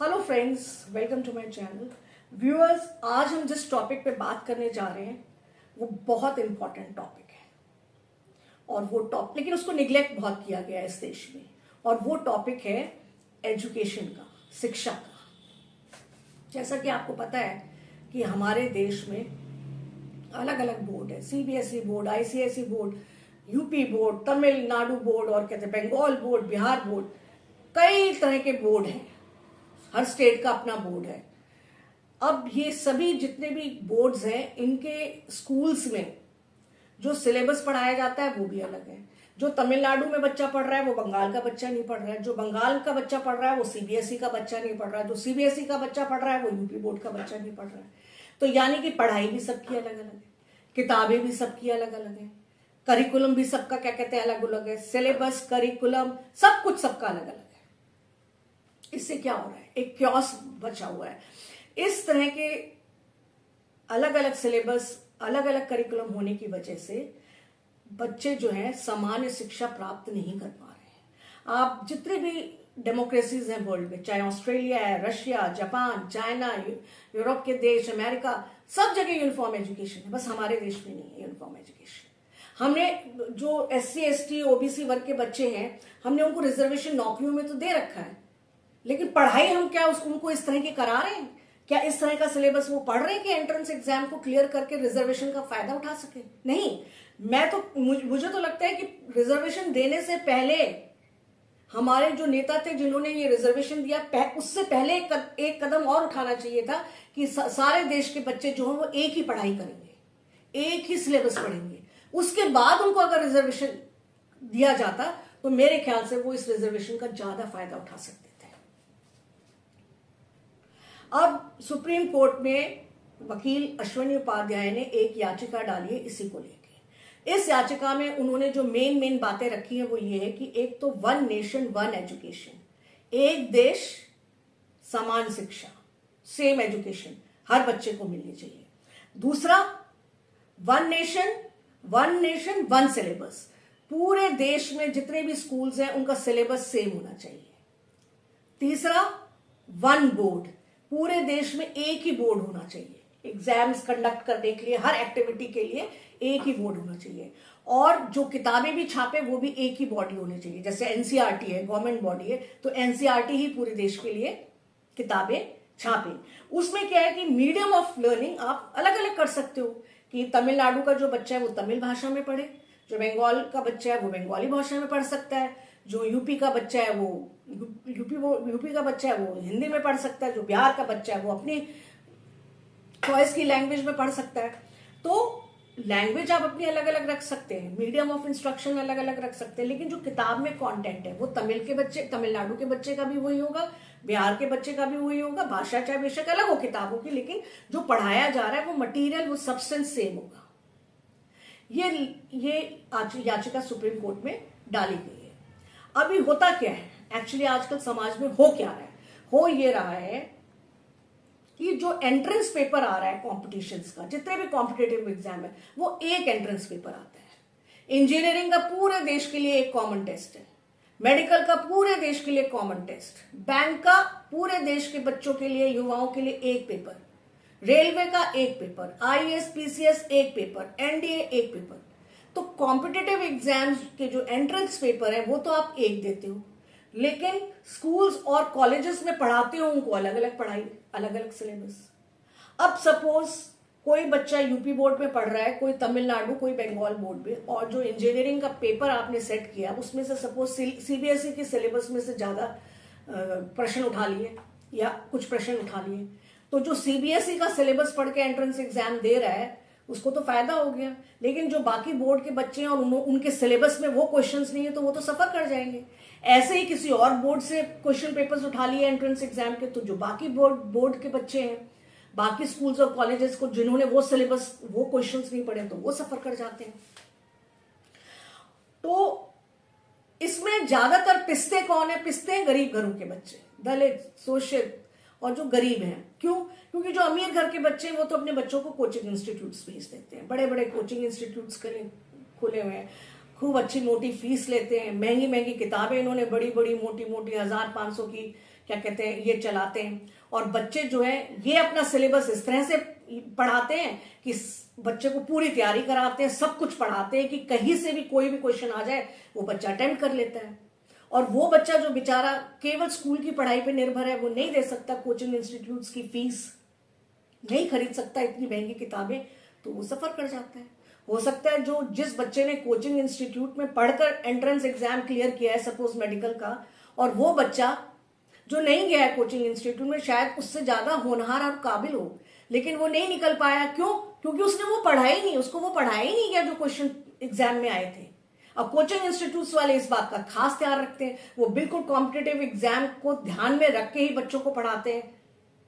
Hello friends, welcome to my channel. Viewers, आज हम जिस टॉपिक पे बात करने जा रहे हैं वो बहुत इंपॉर्टेंट टॉपिक है और वो टॉपिक लेकिन उसको निग्लेक्ट बहुत किया गया है इस देश में, और वो टॉपिक है एजुकेशन का, शिक्षा का। जैसा कि आपको पता है कि हमारे देश में अलग अलग बोर्ड है, CBSE board, ICSE board, UP board, Tamil Nadu board और कहते हैं बंगाल बोर्ड, बिहार बोर्ड, कई तरह के बोर्ड हैं। हर स्टेट का अपना बोर्ड है। अब ये सभी जितने भी बोर्ड्स हैं, इनके स्कूल्स में जो सिलेबस पढ़ाया जाता है वो भी अलग है। जो तमिलनाडु में बच्चा पढ़ रहा है वो बंगाल का बच्चा नहीं पढ़ रहा है, जो बंगाल का बच्चा पढ़ रहा है वो सीबीएसई का बच्चा नहीं पढ़ रहा है, जो सीबीएसई का बच्चा पढ़ रहा है वो यूपी बोर्ड का बच्चा नहीं पढ़ रहा है। तो यानी कि पढ़ाई भी सबकी अलग अलग है, किताबें भी सबकी अलग अलग है, करिकुलम भी सबका क्या कहते हैं अलग अलग है, सिलेबस, करिकुलम, सब कुछ सबका अलग अलग है। इससे क्या हो रहा है, एक क्योस बचा हुआ है। इस तरह के अलग अलग सिलेबस, अलग अलग करिकुलम होने की वजह से बच्चे जो हैं सामान्य शिक्षा प्राप्त नहीं कर पा रहे हैं। आप जितने भी डेमोक्रेसीज हैं वर्ल्ड में, चाहे ऑस्ट्रेलिया है, रशिया, जापान, चाइना, यूरोप के देश, अमेरिका, सब जगह यूनिफॉर्म एजुकेशन है। बस हमारे देश में नहीं है यूनिफॉर्म एजुकेशन। हमने जो SC ST OBC वर्ग के बच्चे हैं, हमने उनको रिजर्वेशन नौकरियों में तो दे रखा है, लेकिन पढ़ाई हम क्या उनको इस तरह की करा रहे हैं? क्या इस तरह का सिलेबस वो पढ़ रहे हैं कि एंट्रेंस एग्जाम को क्लियर करके रिजर्वेशन का फायदा उठा सके? नहीं। मुझे तो लगता है कि रिजर्वेशन देने से पहले हमारे जो नेता थे जिन्होंने ये रिजर्वेशन दिया, उससे पहले एक कदम और उठाना चाहिए था कि सारे देश के बच्चे जो हैं वो एक ही पढ़ाई करेंगे, एक ही सिलेबस पढ़ेंगे। उसके बाद उनको अगर रिजर्वेशन दिया जाता तो मेरे ख्याल से वो इस रिजर्वेशन का ज्यादा फायदा उठा सकते थे। अब सुप्रीम कोर्ट में वकील अश्विनी उपाध्याय ने एक याचिका डाली है इसी को लेके। इस याचिका में उन्होंने जो मेन बातें रखी हैं वो ये है कि एक तो 1 नेशन 1 एजुकेशन, एक देश समान शिक्षा, सेम एजुकेशन हर बच्चे को मिलनी चाहिए। दूसरा, 1 नेशन 1 सिलेबस, पूरे देश में जितने भी स्कूल्स हैं उनका सिलेबस सेम होना चाहिए। तीसरा, 1 बोर्ड, पूरे देश में एक ही बोर्ड होना चाहिए, एग्जाम्स कंडक्ट करने के लिए, हर एक्टिविटी के लिए एक ही बोर्ड होना चाहिए। और जो किताबें भी छापे वो भी एक ही बॉडी होनी चाहिए। जैसे NCERT है, गवर्नमेंट बॉडी है, तो NCERT ही पूरे देश के लिए किताबें छापे। उसमें क्या है कि मीडियम ऑफ लर्निंग आप अलग अलग कर सकते हो कि तमिलनाडु का जो बच्चा है वो तमिल भाषा में पढ़े, जो बंगाल का बच्चा है वो बंगाली भाषा में पढ़ सकता है, जो यूपी का बच्चा है वो यूपी का बच्चा है वो हिंदी में पढ़ सकता है, जो बिहार का बच्चा है वो अपनी चॉइस की लैंग्वेज में पढ़ सकता है। तो लैंग्वेज आप अपनी अलग अलग रख सकते हैं, मीडियम ऑफ इंस्ट्रक्शन अलग अलग रख सकते हैं, लेकिन जो किताब में कंटेंट है वो तमिलनाडु के बच्चे का भी वही होगा, बिहार के बच्चे का भी वही होगा। भाषा चाहे बेशक अलग हो किताबों की, लेकिन जो पढ़ाया जा रहा है वो मटीरियल, वो सब्सटेंस सेम होगा। ये याचिका सुप्रीम कोर्ट में डाली गई है। अभी होता क्या है एक्चुअली आजकल समाज में, हो क्या रहा है? हो ये रहा है कि जो एंट्रेंस पेपर आ रहा है कॉम्पिटिशन्स का, जितने भी कॉम्पिटेटिव एग्जाम है, वो एक एंट्रेंस पेपर आता है। इंजीनियरिंग का पूरे देश के लिए एक कॉमन टेस्ट है, मेडिकल का पूरे देश के लिए कॉमन टेस्ट, बैंक का पूरे देश के बच्चों के लिए, युवाओं के लिए एक पेपर, रेलवे का एक पेपर, IAS PCS एक पेपर, NDA एक पेपर। तो कॉम्पिटेटिव एग्जाम्स के जो एंट्रेंस पेपर है वो तो आप एक देते हो, लेकिन स्कूल्स और कॉलेजेस में पढ़ाते हो उनको अलग अलग पढ़ाई, अलग अलग सिलेबस। अब सपोज कोई बच्चा यूपी बोर्ड में पढ़ रहा है, कोई तमिलनाडु, कोई बंगाल बोर्ड में, और जो इंजीनियरिंग का पेपर आपने सेट किया उसमें से सपोज CBSE के सिलेबस में से ज्यादा प्रश्न उठा लिए या कुछ प्रश्न उठा लिए, तो जो CBSE का सिलेबस पढ़ के एंट्रेंस एग्जाम दे रहा है उसको तो फायदा हो गया, लेकिन जो बाकी बोर्ड के बच्चे हैं और उनके सिलेबस में वो क्वेश्चंस नहीं है तो वो तो सफर कर जाएंगे। ऐसे ही किसी और बोर्ड से क्वेश्चन पेपर्स उठा लिए एंट्रेंस एग्जाम के, तो जो बाकी बोर्ड के बच्चे हैं, बाकी स्कूल्स और कॉलेजेस को जिन्होंने वो सिलेबस, वो क्वेश्चंस नहीं पढ़े, तो वो सफर कर जाते हैं। तो इसमें ज्यादातर पिसते कौन है? पिसते हैं गरीब घरों के बच्चे, दलित, शोषित और जो गरीब हैं। क्यों? क्योंकि जो अमीर घर के बच्चे हैं वो तो अपने बच्चों को कोचिंग इंस्टीट्यूट्स भेज देते हैं, बड़े बड़े कोचिंग इंस्टीट्यूट्स खुले हुए हैं, खूब अच्छी मोटी फीस लेते हैं, महंगी महंगी किताबें इन्होंने बड़ी बड़ी मोटी मोटी 1500 की क्या कहते हैं ये चलाते हैं, और बच्चे जो है ये अपना सिलेबस इस तरह से पढ़ाते हैं कि बच्चे को पूरी तैयारी कराते हैं, सब कुछ पढ़ाते हैं कि कहीं से भी कोई भी क्वेश्चन आ जाए वो बच्चा अटेम्प्ट कर लेता है। और वो बच्चा जो बेचारा केवल स्कूल की पढ़ाई पे निर्भर है, वो नहीं दे सकता कोचिंग इंस्टीट्यूट्स की फीस, नहीं खरीद सकता इतनी महंगी किताबें, तो वो सफर कर जाता है। हो सकता है जो जिस बच्चे ने कोचिंग इंस्टीट्यूट में पढ़कर एंट्रेंस एग्जाम क्लियर किया है सपोज मेडिकल का, और वो बच्चा जो नहीं गया है कोचिंग इंस्टीट्यूट में शायद उससे ज्यादा होनहार और काबिल हो, लेकिन वो नहीं निकल पाया। क्यों? क्योंकि उसने वो पढ़ा ही नहीं, उसको वो पढ़ाया ही नहीं गया जो क्वेश्चन एग्जाम में आए थे। अब कोचिंग इंस्टीट्यूट्स वाले इस बात का खास ध्यान रखते हैं, वो बिल्कुल कॉम्पिटिटिव एग्जाम को ध्यान में रख के ही बच्चों को पढ़ाते हैं,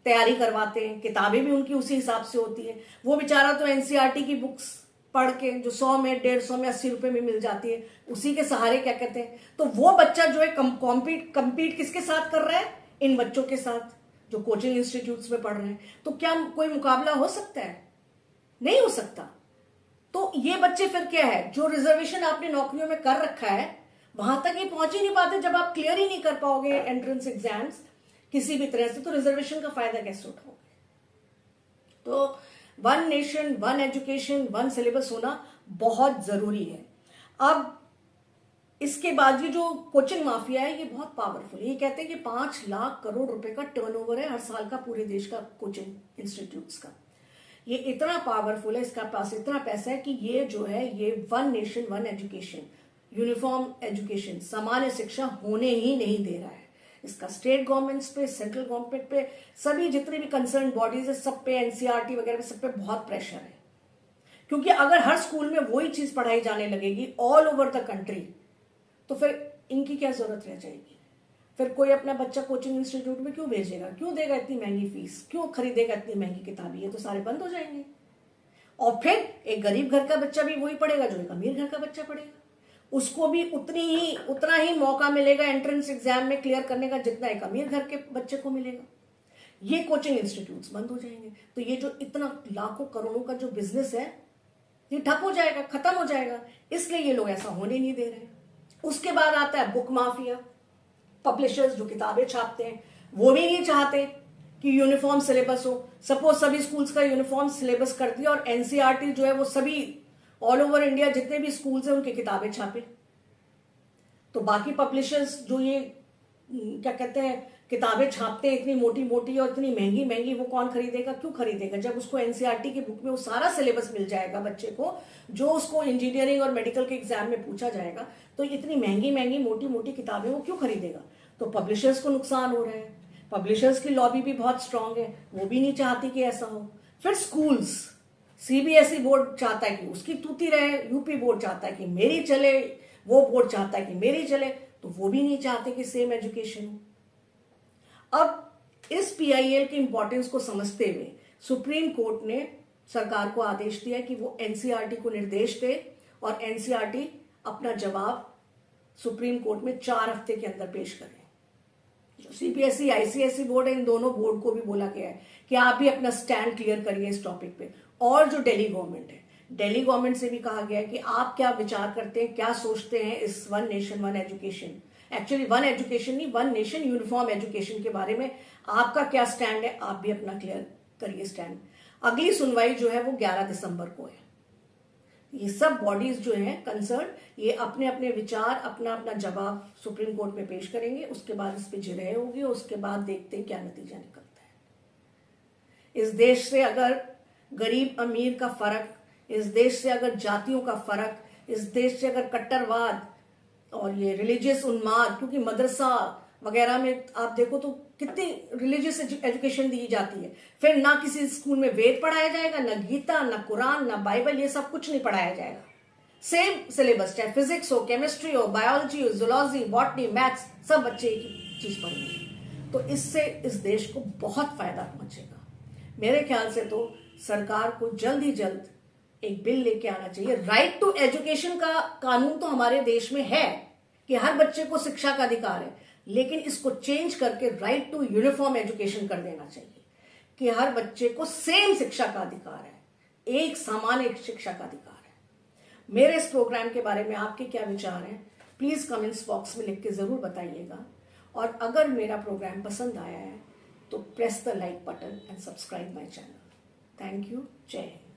तैयारी करवाते हैं, किताबें भी उनकी उसी हिसाब से होती है। वो बेचारा तो एनसीईआरटी की बुक्स पढ़ के जो 100 में 150 में 80 रुपए में मिल जाती है, उसी के सहारे क्या कहते हैं, तो वो बच्चा जो है कम्पीट किसके साथ कर रहा है? इन बच्चों के साथ जो कोचिंग इंस्टीट्यूट्स में पढ़ रहे हैं। तो क्या कोई मुकाबला हो सकता है? नहीं हो सकता। तो ये बच्चे फिर क्या है, जो रिजर्वेशन आपने नौकरियों में कर रखा है वहां तक ये पहुंच ही नहीं पाते। जब आप क्लियर ही नहीं कर पाओगे एंट्रेंस एग्जाम्स किसी भी तरह से, तो रिजर्वेशन का फायदा कैसे उठाओगे? तो one nation one education one syllabus होना बहुत जरूरी है। अब इसके बाद ये जो कोचिंग माफिया है ये बहुत पावरफुल है। ये कहते हैं कि 5 लाख करोड़ रुपए का टर्नओवर है हर साल का पूरे देश का कोचिंग इंस्टीट्यूट्स का। ये इतना पावरफुल है, इसका पास इतना पैसा है कि ये जो है ये one nation one education, uniform education, सामान्य शिक्षा होने ही नहीं दे रहा है। इसका स्टेट गवर्नमेंट्स पे, सेंट्रल गवर्नमेंट पे, सभी जितने भी कंसर्न बॉडीज है सब पे, एनसीईआरटी वगैरह पे, सब पे बहुत प्रेशर है। क्योंकि अगर हर स्कूल में वही चीज पढ़ाई जाने लगेगी ऑल ओवर द कंट्री, तो फिर इनकी क्या जरूरत रह जाएगी? फिर कोई अपना बच्चा कोचिंग इंस्टीट्यूट में क्यों भेजेगा? क्यों देगा इतनी महंगी फीस? क्यों खरीदेगा इतनी महंगी किताबें? ये तो सारे बंद हो जाएंगे। और फिर एक गरीब घर का बच्चा भी वही पढ़ेगा जो एक अमीर घर का बच्चा पढ़ेगा। उसको भी उतना ही मौका मिलेगा एंट्रेंस एग्जाम में क्लियर करने का जितना एक अमीर घर के बच्चे को मिलेगा। ये कोचिंग इंस्टीट्यूट्स बंद हो जाएंगे, तो ये जो इतना लाखों करोड़ों का जो बिजनेस है ये ठप हो जाएगा, खत्म हो जाएगा। इसलिए ये लोग ऐसा होने नहीं दे रहे। उसके बाद आता है बुक माफिया। पब्लिशर्स जो किताबें छापते हैं वो भी नहीं चाहते कि यूनिफॉर्म सिलेबस हो। सपोज सभी स्कूल्स का यूनिफॉर्म सिलेबस कर दिया और एनसीईआरटी जो है वो सभी ऑल ओवर इंडिया जितने भी स्कूल्स हैं उनकी किताबें छापे, तो बाकी पब्लिशर्स जो ये क्या कहते हैं किताबें छापते हैं इतनी मोटी मोटी और इतनी महंगी महंगी, वो कौन खरीदेगा? क्यों खरीदेगा? जब उसको एनसीईआरटी की बुक में वो सारा सिलेबस मिल जाएगा बच्चे को जो उसको इंजीनियरिंग और मेडिकल के एग्जाम में पूछा जाएगा, तो इतनी महंगी महंगी मोटी मोटी किताबें वो क्यों खरीदेगा? तो पब्लिशर्स को नुकसान हो रहा है। पब्लिशर्स की लॉबी भी बहुत स्ट्रांग है, वो भी नहीं चाहती कि ऐसा हो। फिर स्कूल्स, सीबीएसई बोर्ड चाहता है कि उसकी तूती रहे, यूपी बोर्ड चाहता है कि मेरी चले, वो बोर्ड चाहता है कि मेरी चले, तो वो भी नहीं चाहते कि सेम एजुकेशन हो। अब इस पीआईएल की इंपॉर्टेंस को समझते हुए सुप्रीम कोर्ट ने सरकार को आदेश दिया कि वो एनसीईआरटी को निर्देश दे और एनसीईआरटी अपना जवाब सुप्रीम कोर्ट में 4 हफ्ते के अंदर पेश करें। जो सीबीएसई आईसीएसई बोर्ड है, इन दोनों बोर्ड को भी बोला गया है कि आप भी अपना स्टैंड क्लियर करिए इस टॉपिक पे। और जो दिल्ली गवर्नमेंट है, दिल्ली गवर्नमेंट से भी कहा गया है कि आप क्या विचार करते हैं, क्या सोचते हैं इस one nation one education, actually one education नहीं, वन नेशन यूनिफॉर्म एजुकेशन के बारे में आपका क्या स्टैंड है? आप भी अपना क्लियर करिए स्टैंड। अगली सुनवाई जो है वो 11 दिसंबर को है। ये सब बॉडीज जो हैं कंसर्न, ये अपने अपने विचार, अपना अपना जवाब सुप्रीम कोर्ट में पेश करेंगे। उसके बाद इस पे जिरह होगी, उसके बाद देखते हैं क्या नतीजा निकलता है। इस देश से अगर गरीब अमीर का फर्क, इस देश से अगर जातियों का फर्क, इस देश से अगर कट्टरवाद और ये रिलीजियस उन्माद, क्योंकि मदरसा वगैरह में आप देखो तो कितनी रिलीजियस एजुकेशन दी जाती है। फिर ना किसी स्कूल में वेद पढ़ाया जाएगा, ना गीता, ना कुरान, ना बाइबल, ये सब कुछ नहीं पढ़ाया जाएगा। सेम सिलेबस, चाहे फिजिक्स हो, केमिस्ट्री हो, बायोलॉजी हो, जूलॉजी, बॉटनी, मैथ्स, सब बच्चे एक ही चीज पढ़ेंगे। तो इससे इस देश को बहुत फायदा पहुंचेगा। मेरे ख्याल से तो सरकार को जल्द ही जल्द एक बिल लेके आना चाहिए। राइट टू एजुकेशन का कानून तो हमारे देश में है कि हर बच्चे को शिक्षा का अधिकार है, लेकिन इसको चेंज करके राइट टू यूनिफॉर्म एजुकेशन कर देना चाहिए कि हर बच्चे को सेम शिक्षा का अधिकार है, एक सामान्य शिक्षा का अधिकार है। मेरे इस प्रोग्राम के बारे में आपके क्या विचार हैं? प्लीज कमेंट्स बॉक्स में लिख के जरूर बताइएगा। और अगर मेरा प्रोग्राम पसंद आया है तो press the like button and subscribe my channel. Thank you. जय हिंद।